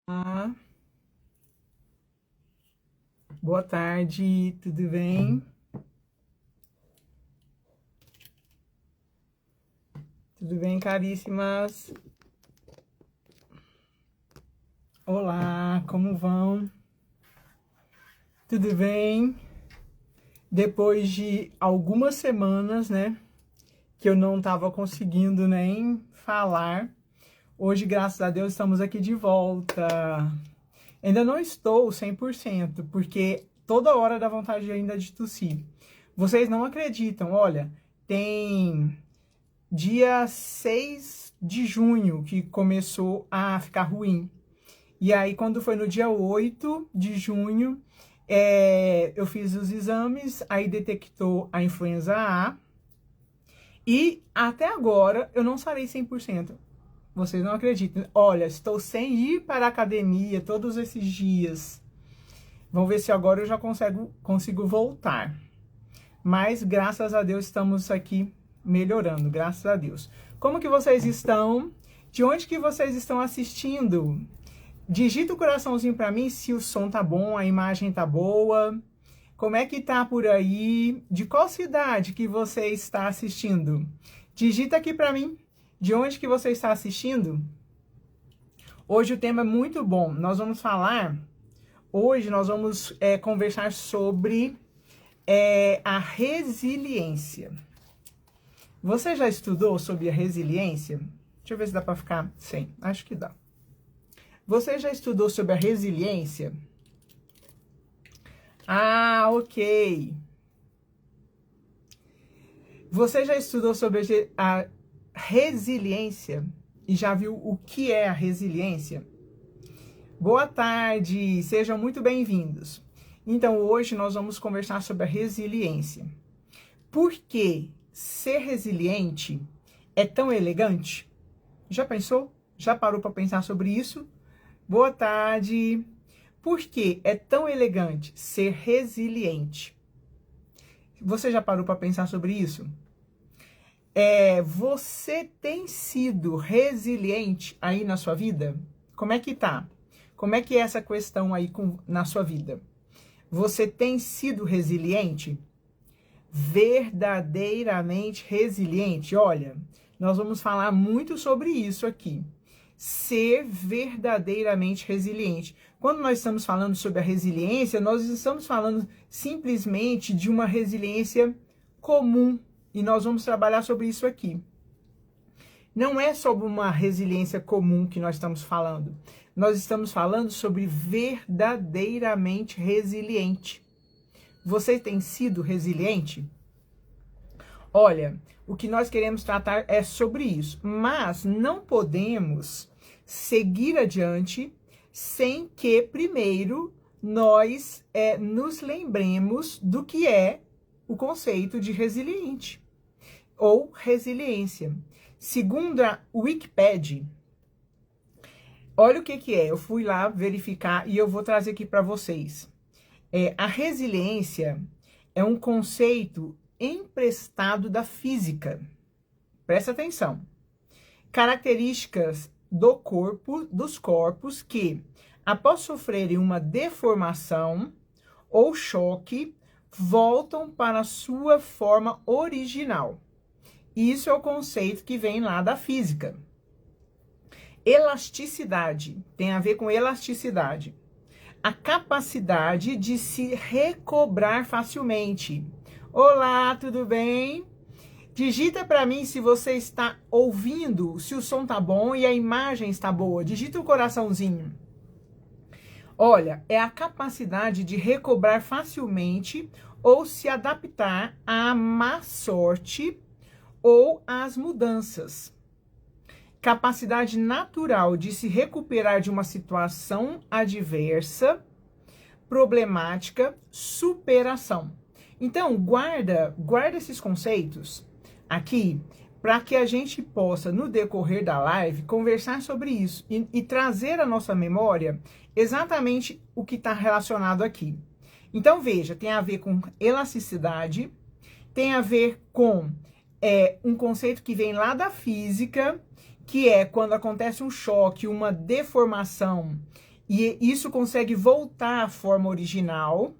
Olá, boa tarde, tudo bem? Tudo bem, caríssimas? Olá, como vão? Tudo bem? Depois de algumas semanas, né, que eu não estava conseguindo nem falar, hoje, graças a Deus, estamos aqui de volta. Ainda não estou 100%, porque toda hora dá vontade ainda de tossir. Vocês não acreditam, olha, tem dia 6 de junho que começou a ficar ruim. E aí, quando foi no dia 8 de junho, eu fiz os exames, aí detectou a influenza A. E até agora eu não sarei 100%. Vocês não acreditam. Olha, estou sem ir para a academia todos esses dias. Vamos ver se agora eu já consigo voltar. Mas graças a Deus estamos aqui melhorando, graças a Deus. Como que vocês estão? De onde que vocês estão assistindo? Digita o coraçãozinho para mim se o som tá bom, a imagem tá boa. Como é que tá por aí? De qual cidade que você está assistindo? Digita aqui para mim. De onde que você está assistindo? Hoje o tema é muito bom. Hoje nós vamos conversar sobre a resiliência. Você já estudou sobre a resiliência? Deixa eu ver se dá para ficar sem. Acho que dá. Você já estudou sobre a resiliência? Ah, ok. Você já estudou sobre a resiliência e já viu o que é a resiliência? Boa tarde, sejam muito bem-vindos. Então, hoje nós vamos conversar sobre a resiliência. Por que ser resiliente é tão elegante? Já pensou? Já parou para pensar sobre isso? Boa tarde. Por que é tão elegante ser resiliente? Você já parou para pensar sobre isso? Você tem sido resiliente aí na sua vida? Como é que tá? Como é que é essa questão aí na sua vida? Você tem sido resiliente? Verdadeiramente resiliente? Olha, nós vamos falar muito sobre isso aqui. Ser verdadeiramente resiliente. Quando nós estamos falando sobre a resiliência, nós estamos falando simplesmente de uma resiliência comum. E nós vamos trabalhar sobre isso aqui. Não é sobre uma resiliência comum que nós estamos falando. Nós estamos falando sobre verdadeiramente resiliente. Você tem sido resiliente? Olha, o que nós queremos tratar é sobre isso, mas não podemos seguir adiante sem que primeiro nós nos lembremos do que é o conceito de resiliente ou resiliência. Segundo a Wikipedia, olha o que é. Eu fui lá verificar e eu vou trazer aqui para vocês. A resiliência é um conceito emprestado da física. Presta atenção. Características dos corpos que, após sofrerem uma deformação ou choque, voltam para a sua forma original. Isso é o conceito que vem lá da física. Elasticidade tem a ver com elasticidade. A capacidade de se recobrar facilmente. Olá, tudo bem? Digita para mim se você está ouvindo, se o som tá bom e a imagem está boa. Digita o coraçãozinho. Olha, é a capacidade de recobrar facilmente ou se adaptar à má sorte ou às mudanças. Capacidade natural de se recuperar de uma situação adversa, problemática, superação. Então, guarda esses conceitos aqui para que a gente possa, no decorrer da live, conversar sobre isso e trazer à nossa memória exatamente o que está relacionado aqui. Então, veja, tem a ver com elasticidade, tem a ver com um conceito que vem lá da física, que é quando acontece um choque, uma deformação, e isso consegue voltar à forma original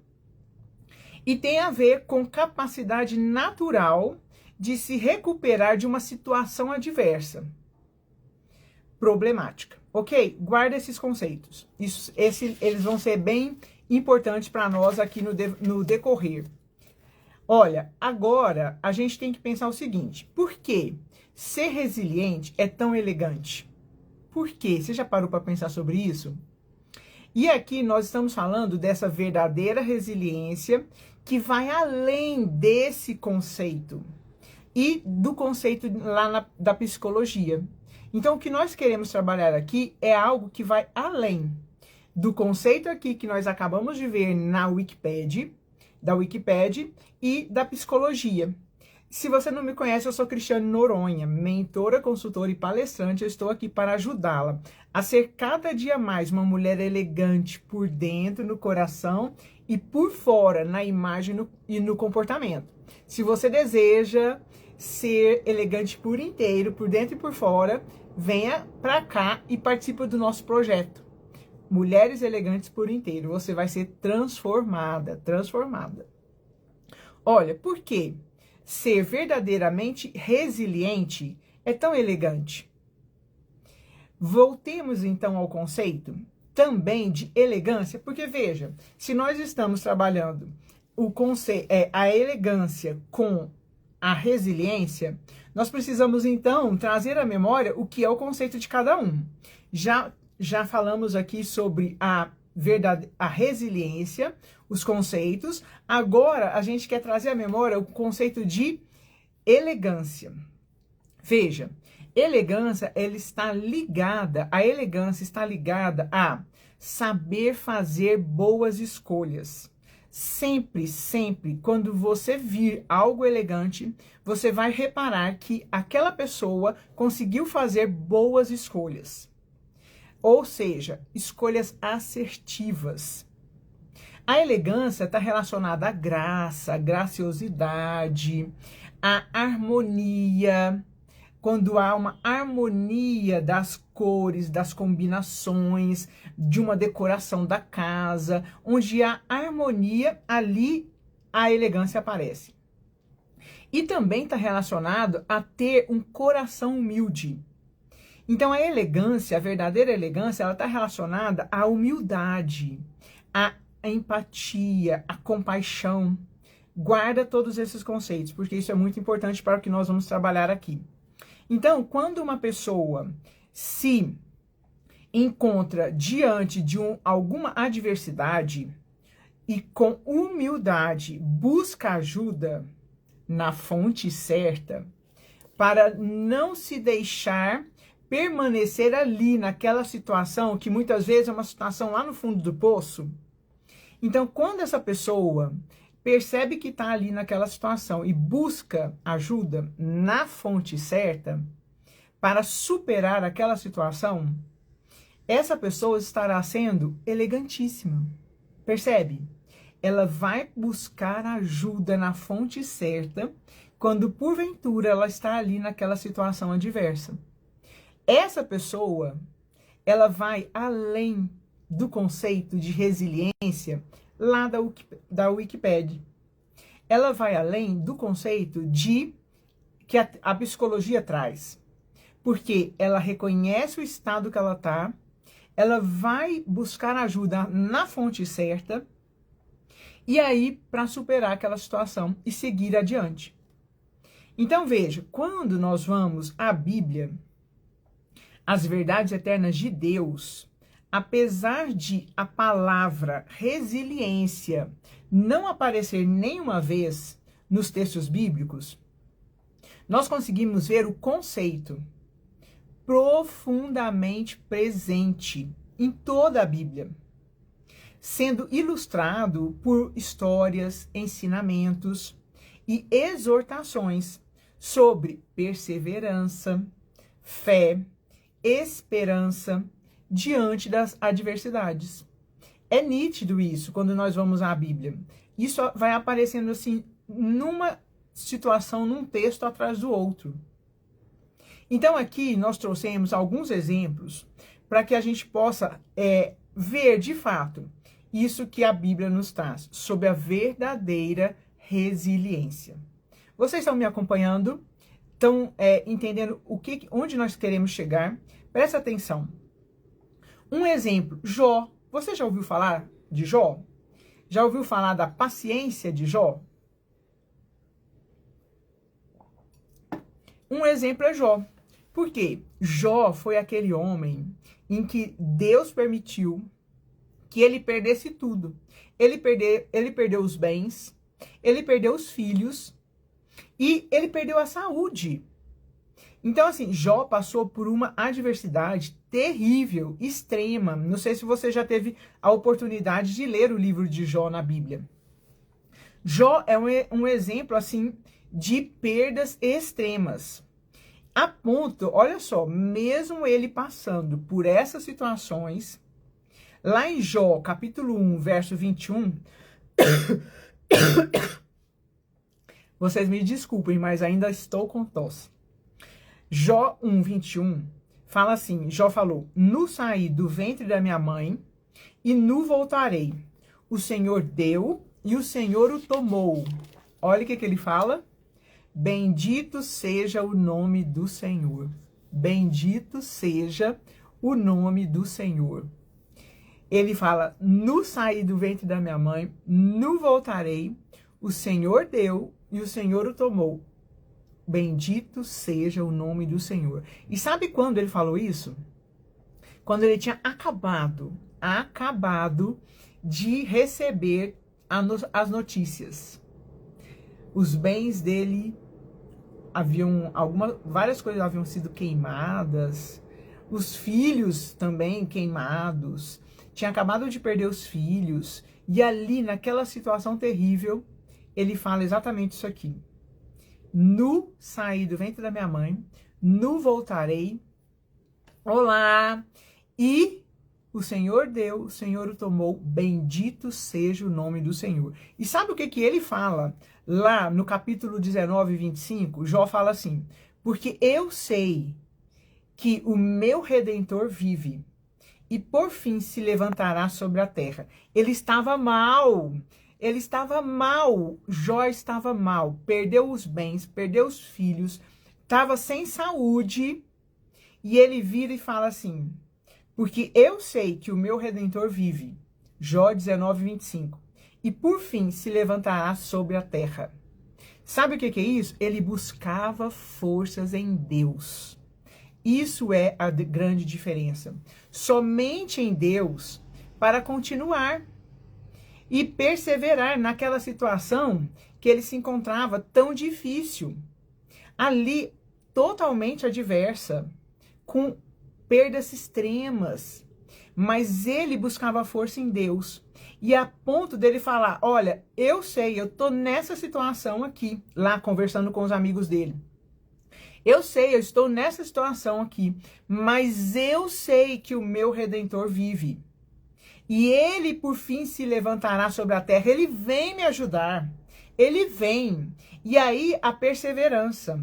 e tem a ver com capacidade natural de se recuperar de uma situação adversa, problemática. Ok? Guarda esses conceitos. Eles vão ser bem importantes para nós aqui no decorrer. Olha, agora a gente tem que pensar o seguinte: por que ser resiliente é tão elegante? Por quê? Você já parou para pensar sobre isso? E aqui nós estamos falando dessa verdadeira resiliência que vai além desse conceito e do conceito lá da psicologia. Então, o que nós queremos trabalhar aqui é algo que vai além do conceito aqui que nós acabamos de ver na Wikipedia, e da psicologia. Se você não me conhece, eu sou Cristiane Noronha, mentora, consultora e palestrante. Eu estou aqui para ajudá-la a ser cada dia mais uma mulher elegante por dentro, no coração e por fora, na imagem e no comportamento. Se você deseja ser elegante por inteiro, por dentro e por fora, venha para cá e participe do nosso projeto. Mulheres Elegantes por Inteiro. Você vai ser transformada. Olha, por quê? Ser verdadeiramente resiliente é tão elegante. Voltemos então ao conceito também de elegância, porque veja, se nós estamos trabalhando a elegância com a resiliência, nós precisamos então trazer à memória o que é o conceito de cada um. Já falamos aqui sobre a resiliência, os conceitos. Agora a gente quer trazer à memória o conceito de elegância. Veja, a elegância está ligada a saber fazer boas escolhas. Sempre, quando você vir algo elegante, você vai reparar que aquela pessoa conseguiu fazer boas escolhas. Ou seja, escolhas assertivas. A elegância está relacionada à graça, à graciosidade, à harmonia. Quando há uma harmonia das cores, das combinações, de uma decoração da casa, onde há harmonia, ali a elegância aparece. E também está relacionado a ter um coração humilde. Então a elegância, a verdadeira elegância, ela está relacionada à humildade, à empatia, à compaixão. Guarda todos esses conceitos, porque isso é muito importante para o que nós vamos trabalhar aqui. Então, quando uma pessoa se encontra diante de alguma adversidade e com humildade busca ajuda na fonte certa, para não se deixar permanecer ali naquela situação que muitas vezes é uma situação lá no fundo do poço. Então, quando essa pessoa percebe que está ali naquela situação e busca ajuda na fonte certa para superar aquela situação, essa pessoa estará sendo elegantíssima. Percebe? Ela vai buscar ajuda na fonte certa quando porventura ela está ali naquela situação adversa. Essa pessoa, ela vai além do conceito de resiliência lá da Wikipedia. Ela vai além do conceito que a psicologia traz. Porque ela reconhece o estado que ela está, ela vai buscar ajuda na fonte certa, e aí para superar aquela situação e seguir adiante. Então veja, quando nós vamos à Bíblia, as verdades eternas de Deus, apesar de a palavra resiliência não aparecer nenhuma vez nos textos bíblicos, nós conseguimos ver o conceito profundamente presente em toda a Bíblia, sendo ilustrado por histórias, ensinamentos e exortações sobre perseverança, fé, esperança diante das adversidades. É nítido isso quando nós vamos à Bíblia. Isso vai aparecendo assim, numa situação, num texto atrás do outro. Então aqui nós trouxemos alguns exemplos para que a gente possa ver de fato isso que a Bíblia nos traz sobre a verdadeira resiliência. Vocês estão me acompanhando? Estão entendendo onde nós queremos chegar? Presta atenção. Um exemplo, Jó. Você já ouviu falar de Jó? Já ouviu falar da paciência de Jó? Um exemplo é Jó. Por quê? Jó foi aquele homem em que Deus permitiu que ele perdesse tudo. Ele perdeu os bens, ele perdeu os filhos e ele perdeu a saúde. Então, assim, Jó passou por uma adversidade terrível, extrema. Não sei se você já teve a oportunidade de ler o livro de Jó na Bíblia. Jó é um exemplo, assim, de perdas extremas. A ponto, olha só, mesmo ele passando por essas situações, lá em Jó, capítulo 1, verso 21, vocês me desculpem, mas ainda estou com tosse. Jó 1, 21, fala assim, Jó falou, nu saí do ventre da minha mãe e nu voltarei. O Senhor deu e o Senhor o tomou. Olha o que ele fala. Bendito seja o nome do Senhor. Bendito seja o nome do Senhor. Ele fala, nu saí do ventre da minha mãe, nu voltarei. O Senhor deu e o Senhor o tomou. Bendito seja o nome do Senhor. E sabe quando ele falou isso? Quando ele tinha acabado de receber as notícias. Os bens dele várias coisas haviam sido queimadas. Os filhos também queimados. Tinha acabado de perder os filhos. E ali, naquela situação terrível, ele fala exatamente isso aqui. Nu saí do ventre da minha mãe, nu voltarei. Olá! E o Senhor deu, o Senhor o tomou, bendito seja o nome do Senhor. E sabe o que ele fala? Lá no capítulo 19, 25, Jó fala assim, porque eu sei que o meu Redentor vive e por fim se levantará sobre a terra. Ele estava mal. Jó estava mal, perdeu os bens, perdeu os filhos, estava sem saúde, e ele vira e fala assim, porque eu sei que o meu Redentor vive, Jó 19, 25, e por fim se levantará sobre a terra. Sabe o que é isso? Ele buscava forças em Deus. Isso é a grande diferença. Somente em Deus para continuar e perseverar naquela situação que ele se encontrava tão difícil. Ali, totalmente adversa, com perdas extremas. Mas ele buscava força em Deus. E a ponto dele falar, olha, eu sei, eu tô nessa situação aqui, lá conversando com os amigos dele. Eu sei, eu estou nessa situação aqui, mas eu sei que o meu Redentor vive. E ele, por fim, se levantará sobre a terra. Ele vem me ajudar. Ele vem. E aí, a perseverança.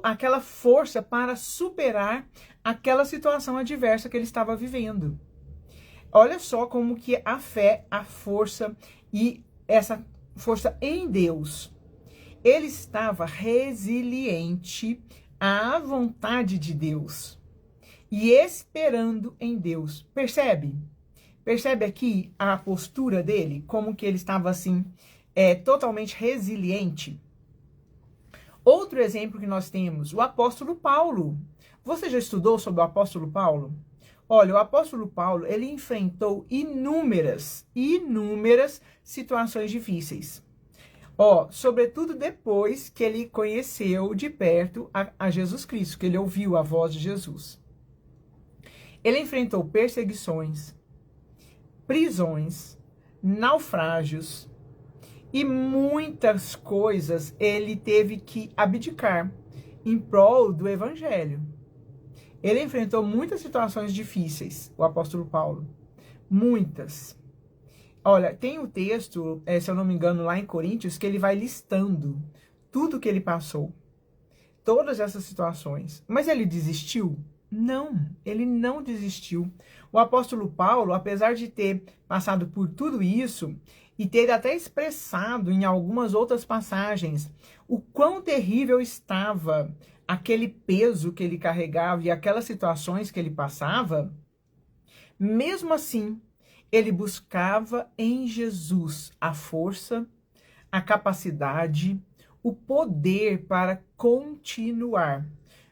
Aquela força para superar aquela situação adversa que ele estava vivendo. Olha só como que a fé, a força e essa força em Deus. Ele estava resiliente à vontade de Deus. E esperando em Deus. Percebe? Percebe aqui a postura dele? Como que ele estava assim, totalmente resiliente? Outro exemplo que nós temos, o apóstolo Paulo. Você já estudou sobre o apóstolo Paulo? Olha, o apóstolo Paulo, ele enfrentou inúmeras situações difíceis. Sobretudo depois que ele conheceu de perto a Jesus Cristo, que ele ouviu a voz de Jesus. Ele enfrentou perseguições, prisões, naufrágios e muitas coisas ele teve que abdicar em prol do evangelho. Ele enfrentou muitas situações difíceis, o apóstolo Paulo. Muitas. Olha, tem um texto, se eu não me engano, lá em Coríntios, que ele vai listando tudo que ele passou. Todas essas situações. Mas ele desistiu? Não, ele não desistiu. O apóstolo Paulo, apesar de ter passado por tudo isso e ter até expressado em algumas outras passagens o quão terrível estava aquele peso que ele carregava e aquelas situações que ele passava, mesmo assim, ele buscava em Jesus a força, a capacidade, o poder para continuar.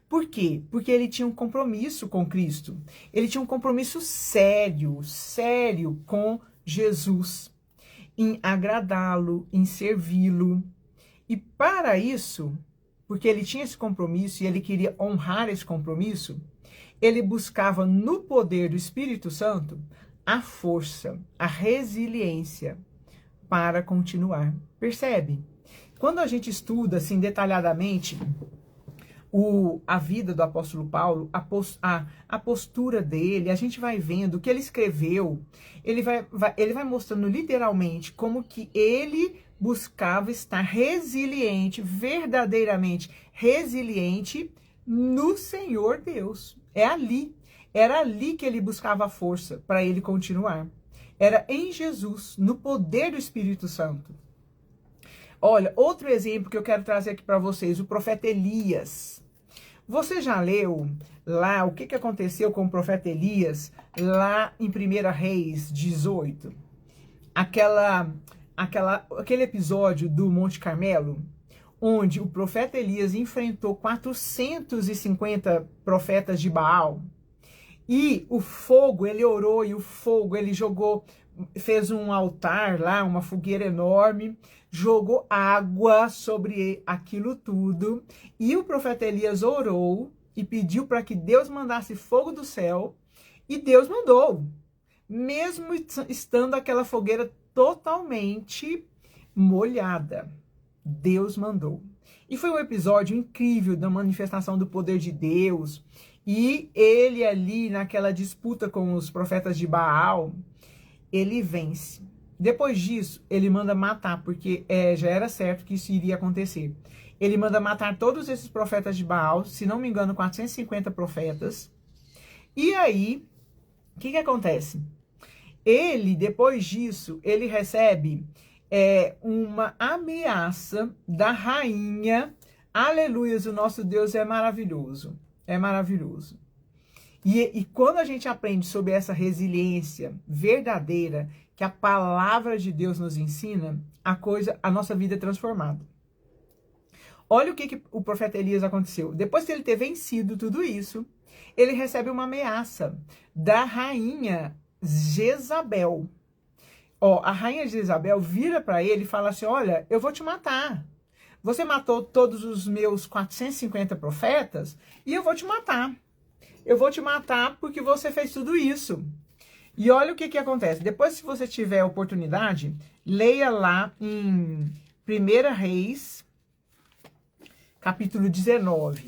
Por quê? Porque ele tinha um compromisso com Cristo. Ele tinha um compromisso sério, sério com Jesus, em agradá-lo, em servi-lo. E para isso, porque ele tinha esse compromisso e ele queria honrar esse compromisso, ele buscava no poder do Espírito Santo a força, a resiliência para continuar. Percebe? Quando a gente estuda assim detalhadamente a vida do apóstolo Paulo, a postura dele, a gente vai vendo o que ele escreveu, ele vai mostrando literalmente como que ele buscava estar resiliente, verdadeiramente resiliente no Senhor Deus. Era ali que ele buscava a força para ele continuar. Era em Jesus, no poder do Espírito Santo. Olha, outro exemplo que eu quero trazer aqui para vocês, o profeta Elias. Você já leu lá o que aconteceu com o profeta Elias lá em 1 Reis 18? Aquele episódio do Monte Carmelo, onde o profeta Elias enfrentou 450 profetas de Baal. E o fogo, ele orou e o fogo, ele jogou, fez um altar lá, uma fogueira enorme, jogou água sobre aquilo tudo. E o profeta Elias orou e pediu para que Deus mandasse fogo do céu. E Deus mandou, mesmo estando aquela fogueira totalmente molhada. Deus mandou. E foi um episódio incrível da manifestação do poder de Deus. E ele ali, naquela disputa com os profetas de Baal, ele vence. Depois disso, ele manda matar, porque já era certo que isso iria acontecer. Ele manda matar todos esses profetas de Baal, se não me engano, 450 profetas. E aí, o que acontece? Ele, depois disso, ele recebe uma ameaça da rainha. Aleluias, o nosso Deus é maravilhoso. É maravilhoso. E quando a gente aprende sobre essa resiliência verdadeira que a palavra de Deus nos ensina, a nossa vida é transformada. Olha o que o profeta Elias aconteceu. Depois de ele ter vencido tudo isso, ele recebe uma ameaça da rainha Jezabel. A rainha Jezabel vira para ele e fala assim: olha, eu vou te matar. Você matou todos os meus 450 profetas e eu vou te matar. Eu vou te matar porque você fez tudo isso. E olha o que acontece. Depois, se você tiver a oportunidade, leia lá em 1 Reis, capítulo 19.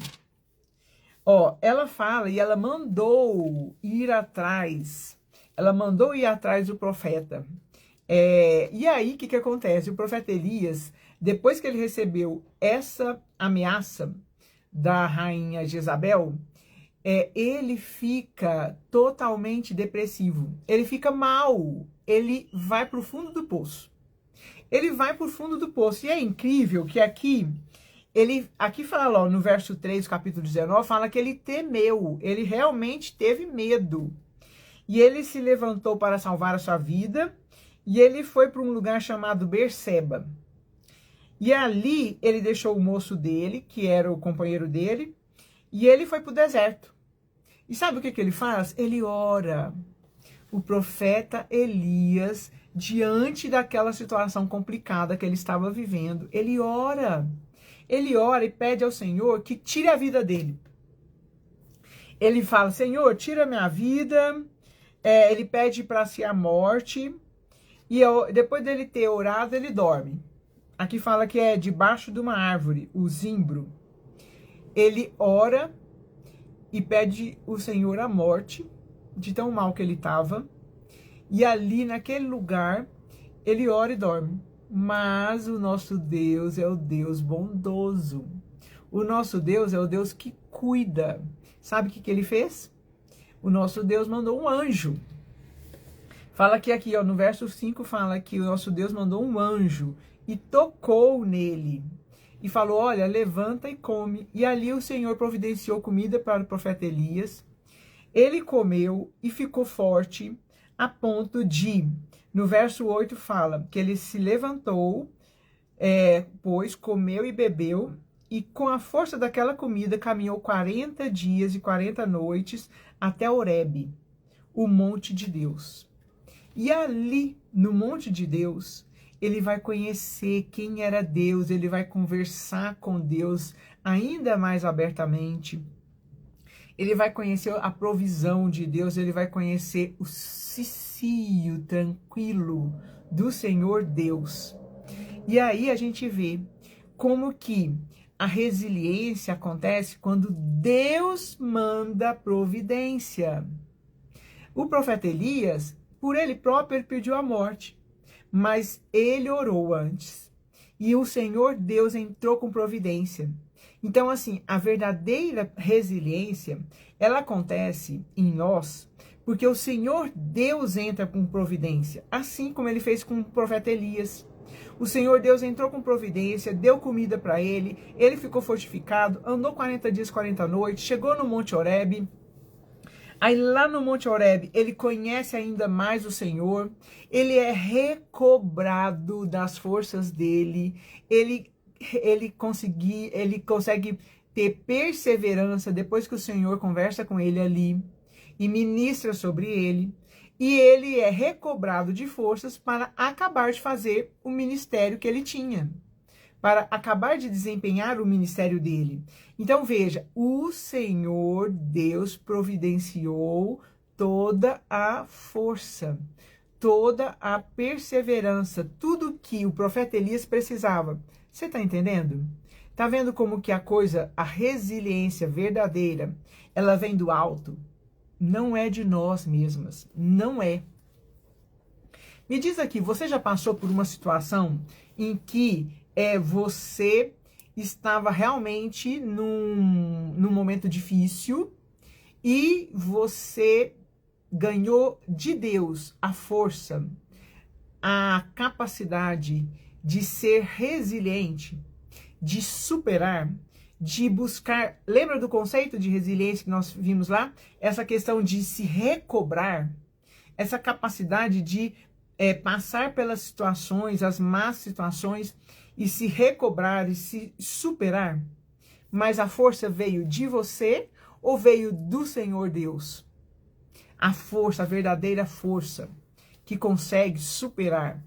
Ela fala e ela mandou ir atrás. Ela mandou ir atrás do profeta. E aí, o que acontece? O profeta Elias, depois que ele recebeu essa ameaça da rainha Jezabel, ele fica totalmente depressivo. Ele fica mal. Ele vai para o fundo do poço. Ele vai para o fundo do poço. E é incrível que aqui fala, no verso 3, capítulo 19, fala que ele temeu. Ele realmente teve medo. E ele se levantou para salvar a sua vida. E ele foi para um lugar chamado Berseba. E ali ele deixou o moço dele, que era o companheiro dele, e ele foi para o deserto. E sabe o que ele faz? Ele ora. O profeta Elias, diante daquela situação complicada que ele estava vivendo, ele ora. Ele ora e pede ao Senhor que tire a vida dele. Ele fala: Senhor, tira minha vida. Ele pede para si a morte. E depois dele ter orado, ele dorme. Aqui fala que é debaixo de uma árvore, o zimbro. Ele ora e pede o Senhor a morte, de tão mal que ele estava. E ali, naquele lugar, ele ora e dorme. Mas o nosso Deus é o Deus bondoso. O nosso Deus é o Deus que cuida. Sabe o que ele fez? O nosso Deus mandou um anjo. Fala que aqui, ó, no verso 5 fala que o nosso Deus mandou um anjo e tocou nele. E falou, olha, levanta e come. E ali o Senhor providenciou comida para o profeta Elias. Ele comeu e ficou forte a ponto de, no verso 8 fala, que ele se levantou, pois comeu e bebeu, e com a força daquela comida caminhou 40 dias e 40 noites até Horebe, o monte de Deus. E ali, no monte de Deus, ele vai conhecer quem era Deus, ele vai conversar com Deus ainda mais abertamente. Ele vai conhecer a provisão de Deus, ele vai conhecer o cicio tranquilo do Senhor Deus. E aí a gente vê como que a resiliência acontece quando Deus manda providência. O profeta Elias, por ele próprio, ele pediu a morte, mas ele orou antes. E o Senhor Deus entrou com providência. Então, assim, a verdadeira resiliência, ela acontece em nós, porque o Senhor Deus entra com providência, assim como ele fez com o profeta Elias. O Senhor Deus entrou com providência, deu comida para ele, ele ficou fortificado, andou 40 dias, 40 noites, chegou no Monte Horebe. Aí lá no Monte Horebe, ele conhece ainda mais o Senhor, ele é recobrado das forças dele, ele consegue ter perseverança depois que o Senhor conversa com ele ali e ministra sobre ele, e ele é recobrado de forças para acabar de fazer o ministério que ele tinha, para acabar de desempenhar o ministério dele. Então veja, o Senhor Deus providenciou toda a força, toda a perseverança, tudo que o profeta Elias precisava. Você está entendendo? Tá vendo como que a coisa, a resiliência verdadeira, ela vem do alto? Não é de nós mesmas, não é. Me diz aqui, você já passou por uma situação em que você estava realmente num momento difícil e você ganhou de Deus a força, a capacidade de ser resiliente, de superar, de buscar. Lembra do conceito de resiliência que nós vimos lá? Essa questão de se recobrar, essa capacidade de passar pelas situações, as más situações, e se recobrar e se superar. Mas a força veio de você ou veio do Senhor Deus? A força, a verdadeira força que consegue superar.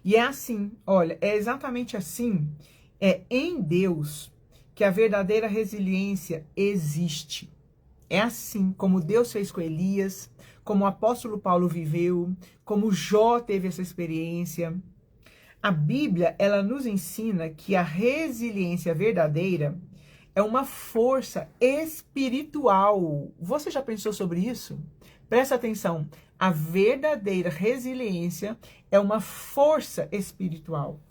E é assim, olha, é exatamente assim, é em Deus que a verdadeira resiliência existe. É assim como Deus fez com Elias, como o apóstolo Paulo viveu, como Jó teve essa experiência. A Bíblia, ela nos ensina que a resiliência verdadeira é uma força espiritual. Você já pensou sobre isso? Presta atenção. A verdadeira resiliência é uma força espiritual.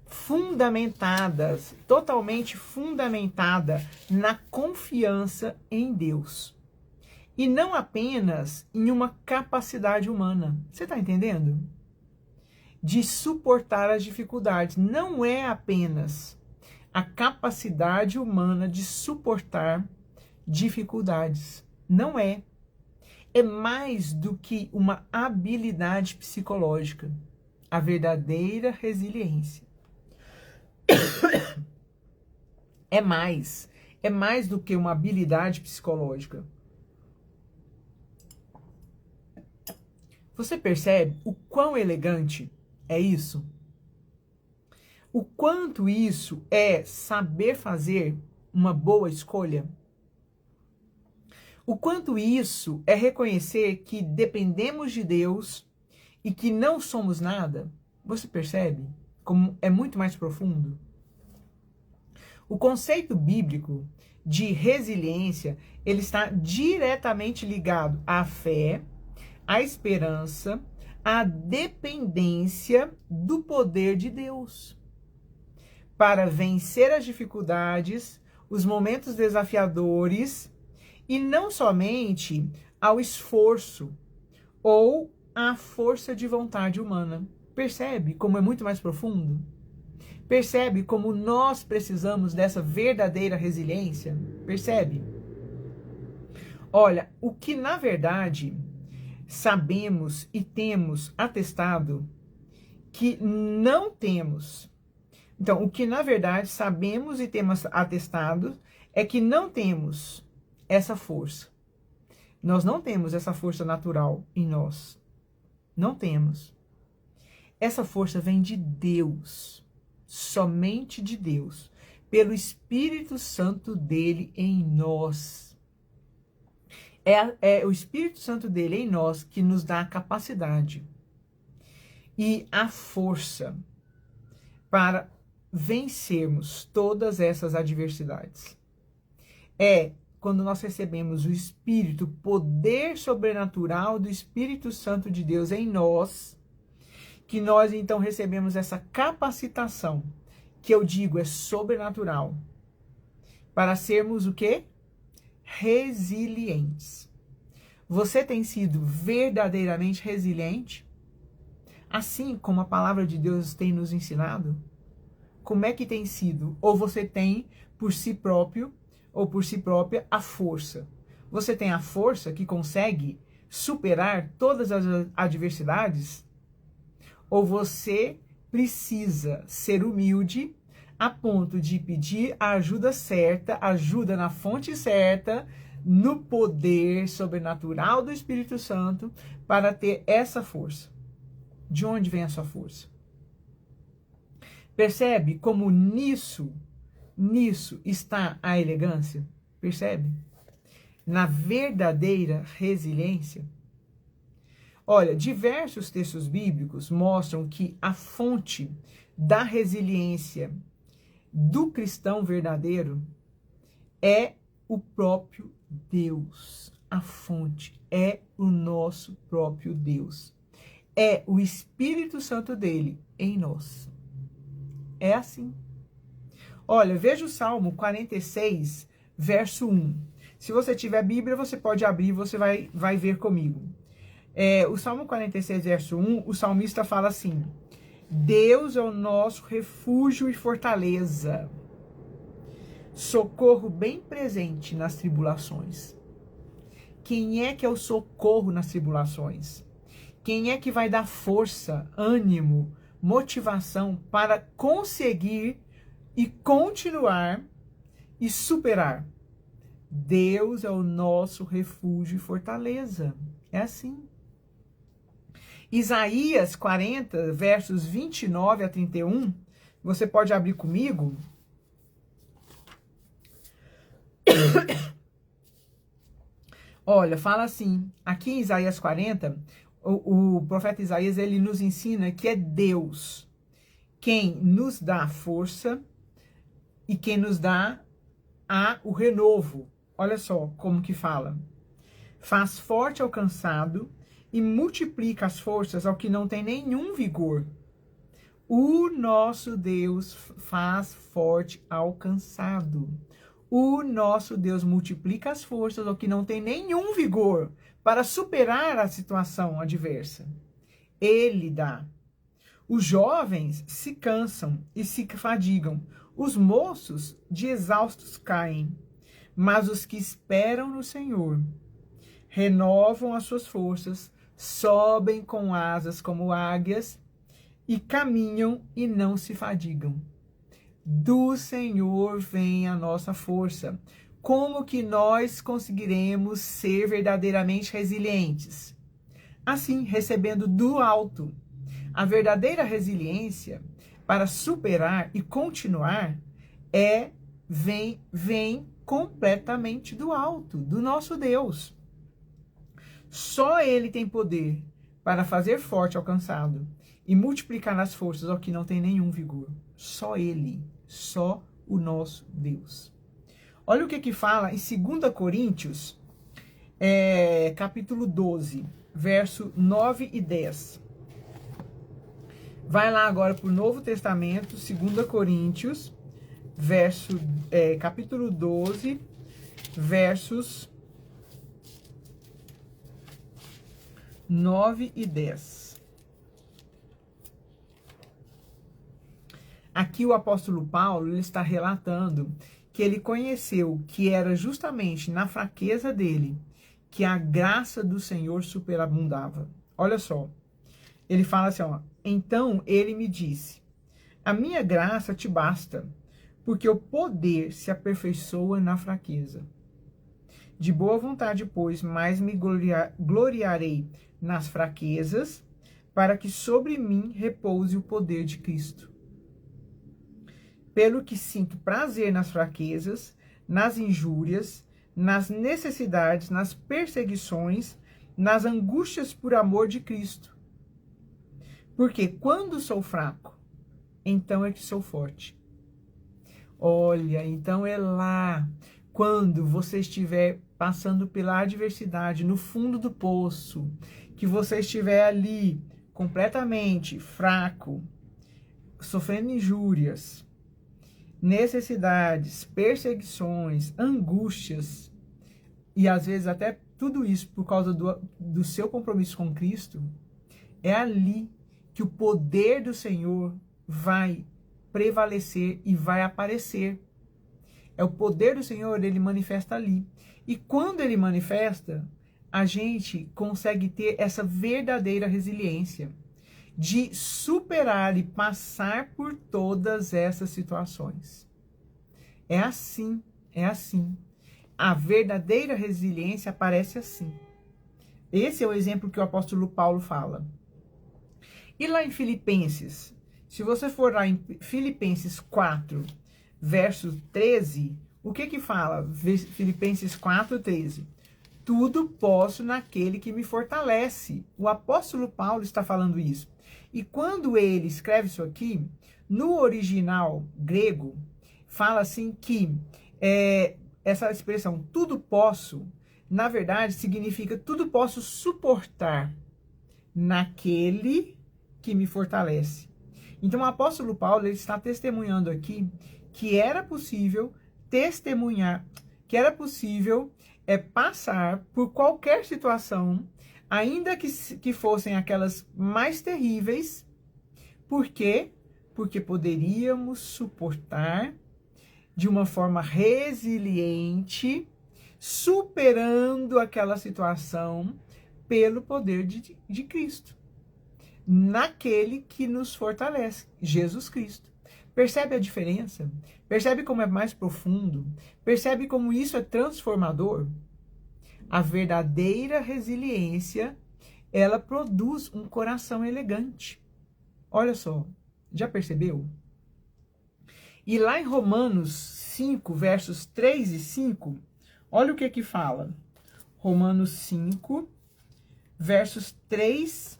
Fundamentadas, totalmente fundamentada na confiança em Deus. E não apenas em uma capacidade humana. Você está entendendo? De suportar as dificuldades. Não é apenas a capacidade humana de suportar dificuldades. Não é. É mais do que uma habilidade psicológica. A verdadeira resiliência. É mais do que uma habilidade psicológica. Você percebe o quão elegante é isso? O quanto isso é saber fazer uma boa escolha? O quanto isso é reconhecer que dependemos de Deus e que não somos nada? Você percebe como é muito mais profundo? O conceito bíblico de resiliência, ele está diretamente ligado à fé, à esperança, à dependência do poder de Deus para vencer as dificuldades os momentos desafiadores e não somente ao esforço ou à força de vontade humana. Percebe como é muito mais profundo? Percebe como nós precisamos dessa verdadeira resiliência? Percebe? Olha, o que na verdade sabemos e temos atestado que não temos. Então, o que na verdade sabemos e temos atestado é que não temos essa força. Nós não temos essa força natural em nós. Não temos. Essa força vem de Deus, somente de Deus, pelo Espírito Santo dele em nós. É o Espírito Santo dele em nós que nos dá a capacidade e a força para vencermos todas essas adversidades. É quando nós recebemos o Espírito, o poder sobrenatural do Espírito Santo de Deus em nós, que nós então recebemos essa capacitação, que eu digo é sobrenatural, para sermos o quê? Resilientes. Você tem sido verdadeiramente resiliente? Assim como a palavra de Deus tem nos ensinado? Como é que tem sido? Ou você tem por si próprio ou por si própria a força? Você tem a força que consegue superar todas as adversidades? Ou você precisa ser humilde a ponto de pedir a ajuda certa, ajuda na fonte certa, no poder sobrenatural do Espírito Santo para ter essa força? De onde vem a sua força? Percebe como nisso está a elegância? Percebe? Na verdadeira resiliência. Olha, diversos textos bíblicos mostram que a fonte da resiliência do cristão verdadeiro é o próprio Deus. A fonte é o nosso próprio Deus. É o Espírito Santo dele em nós. É assim. Olha, veja o Salmo 46, verso 1. Se você tiver Bíblia, você pode abrir, você vai ver comigo. O Salmo 46, verso 1, o salmista fala assim: Deus é o nosso refúgio e fortaleza, socorro bem presente nas tribulações. Quem é que é o socorro nas tribulações? Quem é que vai dar força, ânimo, motivação para conseguir e continuar e superar? Deus é o nosso refúgio e fortaleza. É assim. Isaías 40, versos 29 a 31, você pode abrir comigo? Olha, fala assim, aqui em Isaías 40, o profeta Isaías, ele nos ensina que é Deus quem nos dá a força e quem nos dá o renovo. Olha só como que fala. Faz forte ao cansado e multiplica as forças ao que não tem nenhum vigor. O nosso Deus faz forte ao cansado. O nosso Deus multiplica as forças ao que não tem nenhum vigor para superar a situação adversa. Ele dá. Os jovens se cansam e se fadigam. Os moços de exaustos caem. Mas os que esperam no Senhor renovam as suas forças, sobem com asas como águias e caminham e não se fadigam. Do Senhor vem a nossa força. Como que nós conseguiremos ser verdadeiramente resilientes? Assim, recebendo do alto. A verdadeira resiliência para superar e continuar vem completamente do alto, do nosso Deus. Só Ele tem poder para fazer forte ao cansado e multiplicar as forças ao que não tem nenhum vigor. Só Ele, só o nosso Deus. Olha o que fala em 2 Coríntios, capítulo 12, verso 9 e 10. Vai lá agora para o Novo Testamento, 2 Coríntios, capítulo 12, versos 9 e 10. Aqui o apóstolo Paulo ele está relatando que ele conheceu que era justamente na fraqueza dele que a graça do Senhor superabundava. Olha só, ele fala assim, ó, então ele me disse, a minha graça te basta, porque o poder se aperfeiçoa na fraqueza. De boa vontade, pois, mais me gloriarei nas fraquezas, para que sobre mim repouse o poder de Cristo. Pelo que sinto prazer nas fraquezas, nas injúrias, nas necessidades, nas perseguições, nas angústias por amor de Cristo. Porque quando sou fraco, então é que sou forte. Olha, então é lá, quando você estiver passando pela adversidade, no fundo do poço, que você estiver ali completamente fraco, sofrendo injúrias, necessidades, perseguições, angústias, e às vezes até tudo isso por causa do seu compromisso com Cristo, é ali que o poder do Senhor vai prevalecer e vai aparecer. É o poder do Senhor, ele manifesta ali. E quando ele manifesta, a gente consegue ter essa verdadeira resiliência de superar e passar por todas essas situações. É assim, é assim. A verdadeira resiliência aparece assim. Esse é o exemplo que o apóstolo Paulo fala. E lá em Filipenses, se você for lá em Filipenses 4, verso 13, o que fala? Filipenses 4, 13. Tudo posso naquele que me fortalece. O apóstolo Paulo está falando isso. E quando ele escreve isso aqui, no original grego, fala assim que essa expressão tudo posso, na verdade, significa tudo posso suportar naquele que me fortalece. Então o apóstolo Paulo ele está testemunhando aqui que era possível testemunhar, que era possível passar por qualquer situação, ainda que fossem aquelas mais terríveis. Por quê? Porque poderíamos suportar de uma forma resiliente, superando aquela situação pelo poder de Cristo, naquele que nos fortalece, Jesus Cristo. Percebe a diferença? Percebe como é mais profundo? Percebe como isso é transformador? A verdadeira resiliência, ela produz um coração elegante. Olha só, já percebeu? E lá em Romanos 5, versos 3 e 5, olha o que fala. Romanos 5, versos 3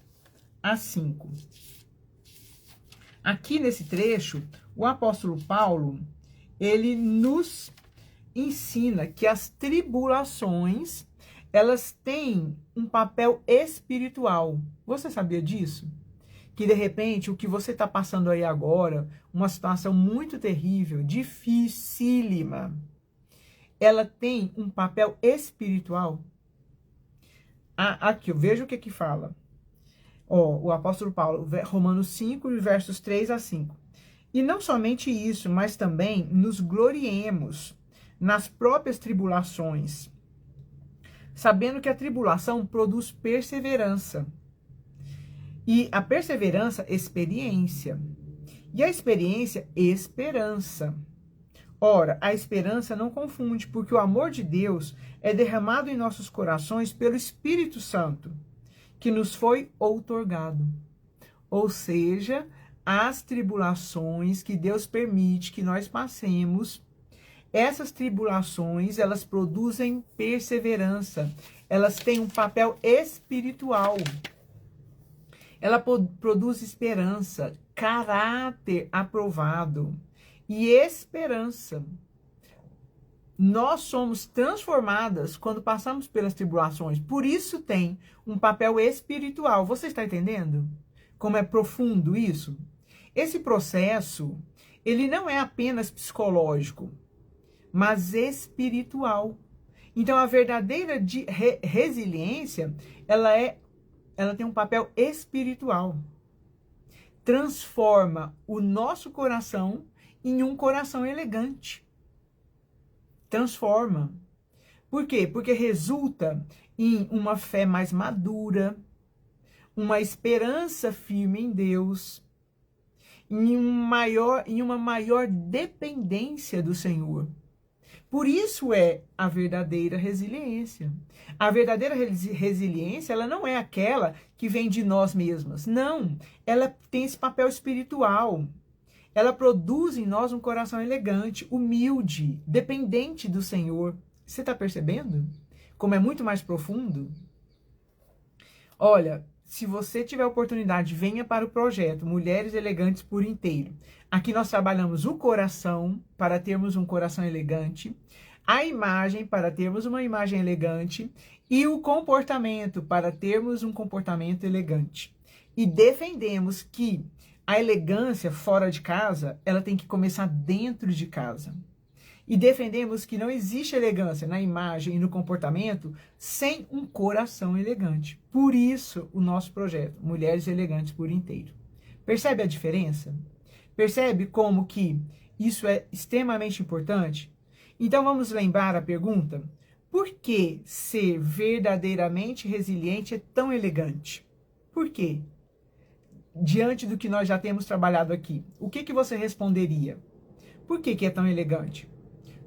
a 5. Aqui nesse trecho, o apóstolo Paulo, ele nos ensina que as tribulações, elas têm um papel espiritual. Você sabia disso? Que de repente o que você está passando aí agora, uma situação muito terrível, dificílima, ela tem um papel espiritual. Aqui, veja o que fala. O apóstolo Paulo, Romanos 5, versos 3 a 5. E não somente isso, mas também nos gloriemos nas próprias tribulações, sabendo que a tribulação produz perseverança. E a perseverança, experiência. E a experiência, esperança. Ora, a esperança não confunde, porque o amor de Deus é derramado em nossos corações pelo Espírito Santo, que nos foi outorgado. Ou seja, as tribulações que Deus permite que nós passemos, essas tribulações, elas produzem perseverança. Elas têm um papel espiritual. Ela produz esperança, caráter aprovado e esperança. Nós somos transformadas quando passamos pelas tribulações. Por isso tem um papel espiritual. Você está entendendo como é profundo isso? Esse processo, ele não é apenas psicológico, mas espiritual. Então, a verdadeira resiliência, ela tem um papel espiritual. Transforma o nosso coração em um coração elegante. Transforma. Por quê? Porque resulta em uma fé mais madura, uma esperança firme em Deus, em uma maior dependência do Senhor. Por isso é a verdadeira resiliência. A verdadeira resiliência, ela não é aquela que vem de nós mesmos. Não, ela tem esse papel espiritual. Ela produz em nós um coração elegante, humilde, dependente do Senhor. Você está percebendo como é muito mais profundo? Olha, se você tiver oportunidade, venha para o projeto Mulheres Elegantes por Inteiro. Aqui nós trabalhamos o coração para termos um coração elegante, a imagem para termos uma imagem elegante e o comportamento para termos um comportamento elegante. E defendemos que a elegância fora de casa, ela tem que começar dentro de casa. E defendemos que não existe elegância na imagem e no comportamento sem um coração elegante. Por isso, o nosso projeto, Mulheres Elegantes por Inteiro. Percebe a diferença? Percebe como que isso é extremamente importante? Então, vamos lembrar a pergunta: por que ser verdadeiramente resiliente é tão elegante? Por quê? Diante do que nós já temos trabalhado aqui, o que você responderia? Por que é tão elegante?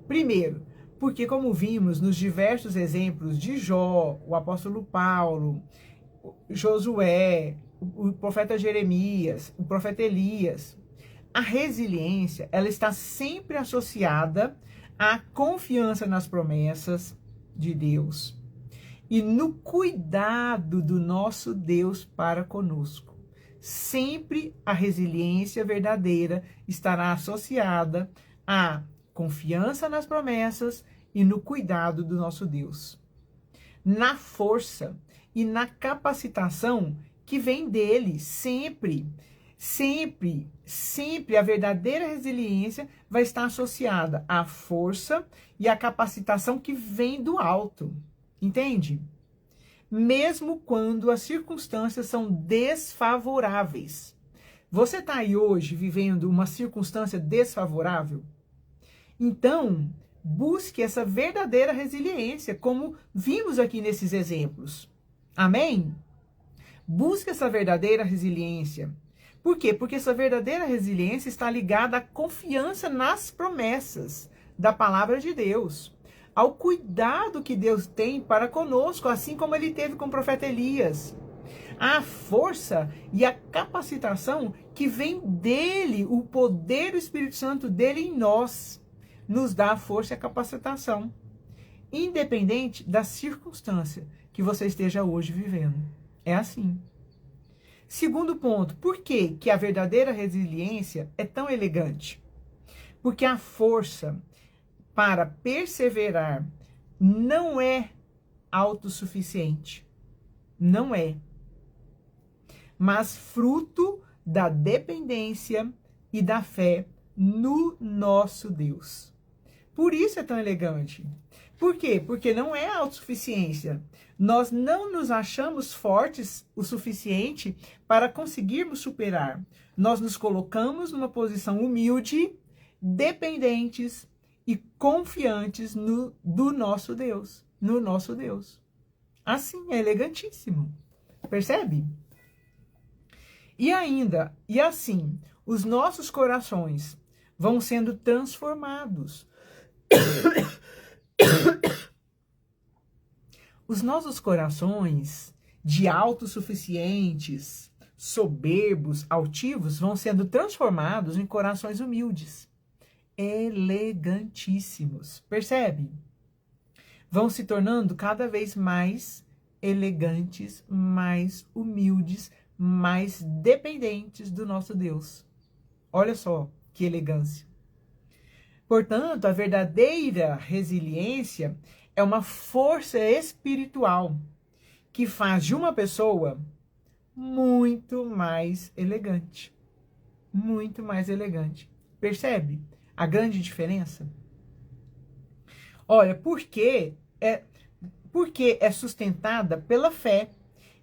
Primeiro, porque como vimos nos diversos exemplos de Jó, o apóstolo Paulo, Josué, o profeta Jeremias, o profeta Elias, a resiliência, ela está sempre associada à confiança nas promessas de Deus e no cuidado do nosso Deus para conosco. Sempre a resiliência verdadeira estará associada à confiança nas promessas e no cuidado do nosso Deus. Na força e na capacitação que vem dele, sempre a verdadeira resiliência vai estar associada à força e à capacitação que vem do alto. Entende? Mesmo quando as circunstâncias são desfavoráveis. Você está aí hoje vivendo uma circunstância desfavorável? Então, busque essa verdadeira resiliência, como vimos aqui nesses exemplos. Amém? Busque essa verdadeira resiliência. Por quê? Porque essa verdadeira resiliência está ligada à confiança nas promessas da palavra de Deus, ao cuidado que Deus tem para conosco, assim como ele teve com o profeta Elias. A força e a capacitação que vem dele, o poder do Espírito Santo dele em nós, nos dá a força e a capacitação, independente da circunstância que você esteja hoje vivendo. É assim. Segundo ponto, por que a verdadeira resiliência é tão elegante? Porque a força para perseverar não é autossuficiente. Não é. Mas fruto da dependência e da fé no nosso Deus. Por isso é tão elegante. Por quê? Porque não é autossuficiência. Nós não nos achamos fortes o suficiente para conseguirmos superar. Nós nos colocamos numa posição humilde, dependentes e confiantes do nosso Deus, no nosso Deus. Assim, é elegantíssimo. Percebe? E ainda, e assim, os nossos corações vão sendo transformados. Os nossos corações de autossuficientes, soberbos, altivos, vão sendo transformados em corações humildes, elegantíssimos. Percebe? Vão se tornando cada vez mais elegantes, mais humildes, mais dependentes do nosso Deus. Olha só que elegância. Portanto, a verdadeira resiliência é uma força espiritual que faz de uma pessoa muito mais elegante. Muito mais elegante. Percebe a grande diferença? Olha, porque é sustentada pela fé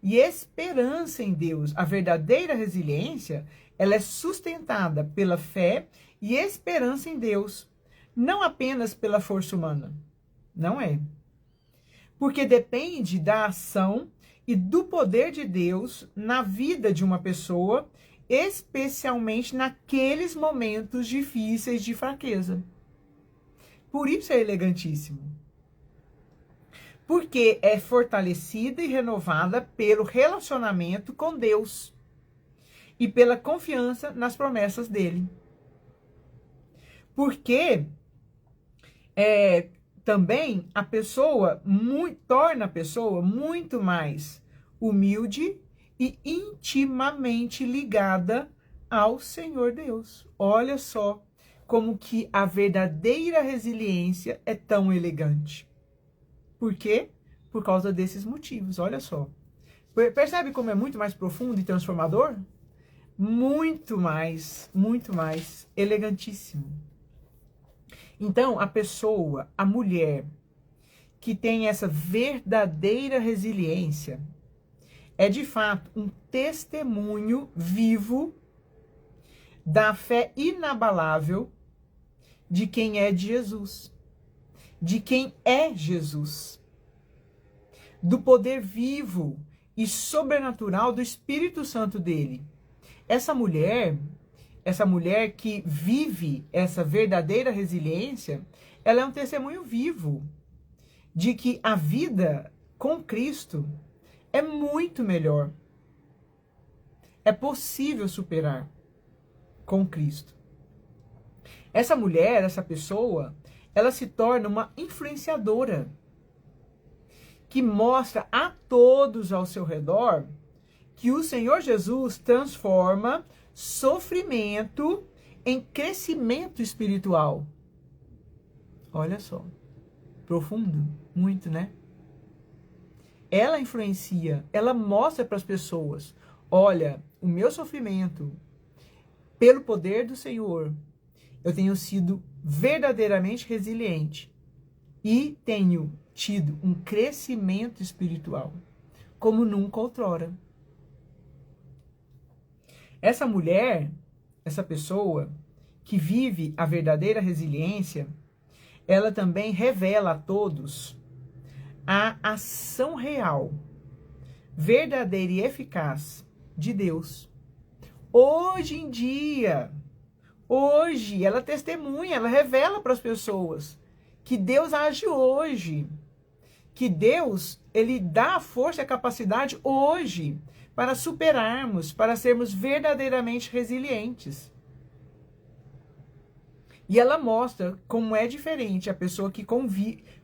e esperança em Deus. A verdadeira resiliência, ela é sustentada pela fé e esperança em Deus, não apenas pela força humana. Não é. Porque depende da ação e do poder de Deus na vida de uma pessoa, especialmente naqueles momentos difíceis de fraqueza. Por isso é elegantíssimo. Porque é fortalecida e renovada pelo relacionamento com Deus e pela confiança nas promessas dele. Porque também torna a pessoa muito mais humilde e intimamente ligada ao Senhor Deus. Olha só como que a verdadeira resiliência é tão elegante. Por quê? Por causa desses motivos, olha só. Percebe como é muito mais profundo e transformador? Muito mais elegantíssimo. Então, a mulher que tem essa verdadeira resiliência, é de fato um testemunho vivo da fé inabalável de quem é de Jesus, de quem é Jesus, do poder vivo e sobrenatural do Espírito Santo dele. Essa mulher que vive essa verdadeira resiliência, ela é um testemunho vivo de que a vida com Cristo é muito melhor. É possível superar com Cristo. Essa mulher, essa pessoa, ela se torna uma influenciadora que mostra a todos ao seu redor que o Senhor Jesus transforma sofrimento em crescimento espiritual. Olha só, profundo, muito, né? Ela influencia, ela mostra para as pessoas, olha, o meu sofrimento, pelo poder do Senhor, eu tenho sido verdadeiramente resiliente e tenho tido um crescimento espiritual, como nunca outrora. Essa mulher, essa pessoa que vive a verdadeira resiliência, ela também revela a todos a ação real, verdadeira e eficaz de Deus. Hoje em dia, ela testemunha, ela revela para as pessoas que Deus age hoje, que Deus, ele dá a força e a capacidade hoje para superarmos, para sermos verdadeiramente resilientes. E ela mostra como é diferente a pessoa que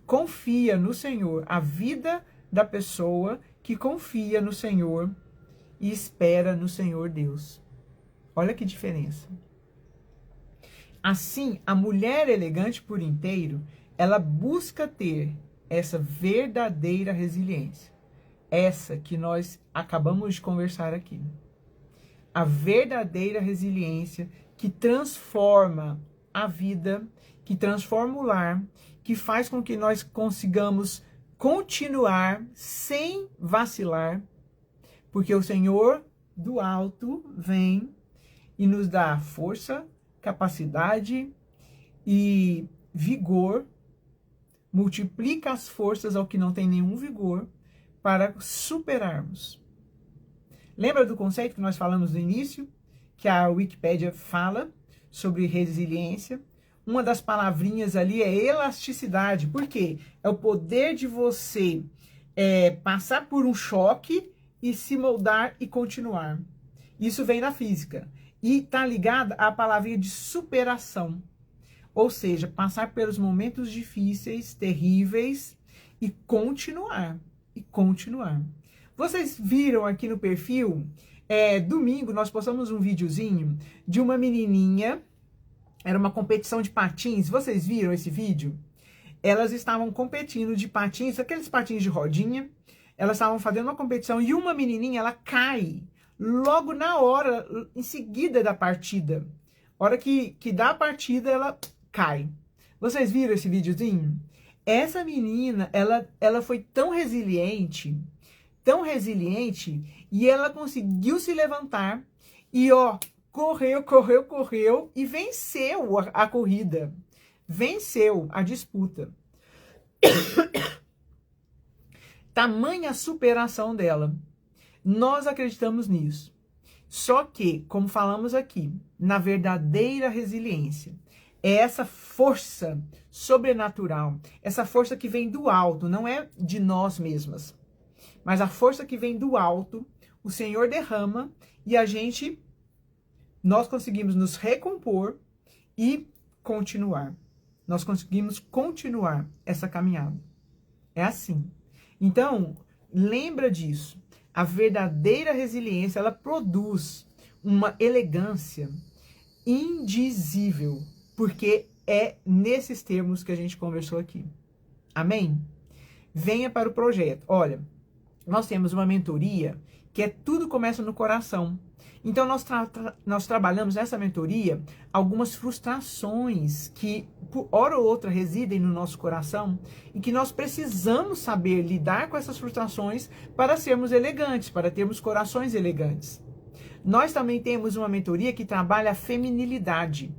confia no Senhor, a vida da pessoa que confia no Senhor e espera no Senhor Deus. Olha que diferença. Assim, a mulher elegante por inteiro, ela busca ter essa verdadeira resiliência. Essa que nós acabamos de conversar aqui. A verdadeira resiliência que transforma a vida, que transforma o lar, que faz com que nós consigamos continuar sem vacilar, porque o Senhor do alto vem e nos dá força, capacidade e vigor, multiplica as forças ao que não tem nenhum vigor, para superarmos. Lembra do conceito que nós falamos no início? Que a Wikipédia fala sobre resiliência. Uma das palavrinhas ali é elasticidade. Por quê? É o poder de você passar por um choque e se moldar e continuar. Isso vem da física. E está ligada à palavrinha de superação. Ou seja, passar pelos momentos difíceis, terríveis e continuar. Vocês viram aqui no perfil, domingo nós postamos um videozinho de uma menininha, era uma competição de patins, vocês viram esse vídeo? Elas estavam competindo de patins, aqueles patins de rodinha, elas estavam fazendo uma competição e uma menininha, ela cai logo na hora, em seguida da partida. A hora que dá a partida, ela cai. Vocês viram esse videozinho? Essa menina, ela foi tão resiliente, e ela conseguiu se levantar e, ó, correu e venceu a corrida. Venceu a disputa. Tamanha superação dela. Nós acreditamos nisso. Só que, como falamos aqui, na verdadeira resiliência, é essa força sobrenatural, essa força que vem do alto, não é de nós mesmas, mas a força que vem do alto, o Senhor derrama e nós conseguimos nos recompor e continuar. Nós conseguimos continuar essa caminhada. É assim. Então, lembra disso. A verdadeira resiliência, ela produz uma elegância indizível, porque é nesses termos que a gente conversou aqui. Amém? Venha para o projeto. Olha, nós temos uma mentoria que é tudo começa no coração. Então, nós trabalhamos nessa mentoria algumas frustrações que, por hora ou outra, residem no nosso coração e que nós precisamos saber lidar com essas frustrações para sermos elegantes, para termos corações elegantes. Nós também temos uma mentoria que trabalha a feminilidade.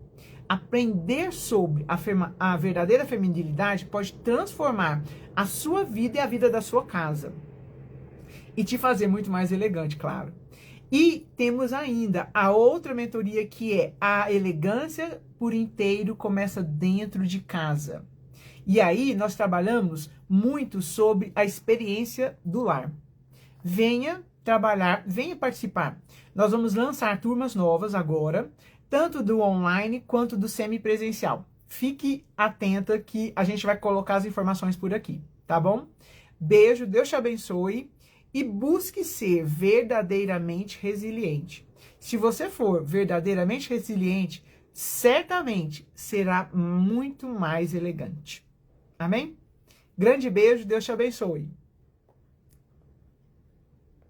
Aprender sobre a verdadeira feminilidade pode transformar a sua vida e a vida da sua casa. E te fazer muito mais elegante, claro. E temos ainda a outra mentoria que é a elegância por inteiro começa dentro de casa. E aí nós trabalhamos muito sobre a experiência do lar. Venha trabalhar, venha participar. Nós vamos lançar turmas novas agora, tanto do online quanto do semipresencial. Fique atenta que a gente vai colocar as informações por aqui, tá bom? Beijo, Deus te abençoe. E busque ser verdadeiramente resiliente. Se você for verdadeiramente resiliente, certamente será muito mais elegante. Amém? Grande beijo, Deus te abençoe.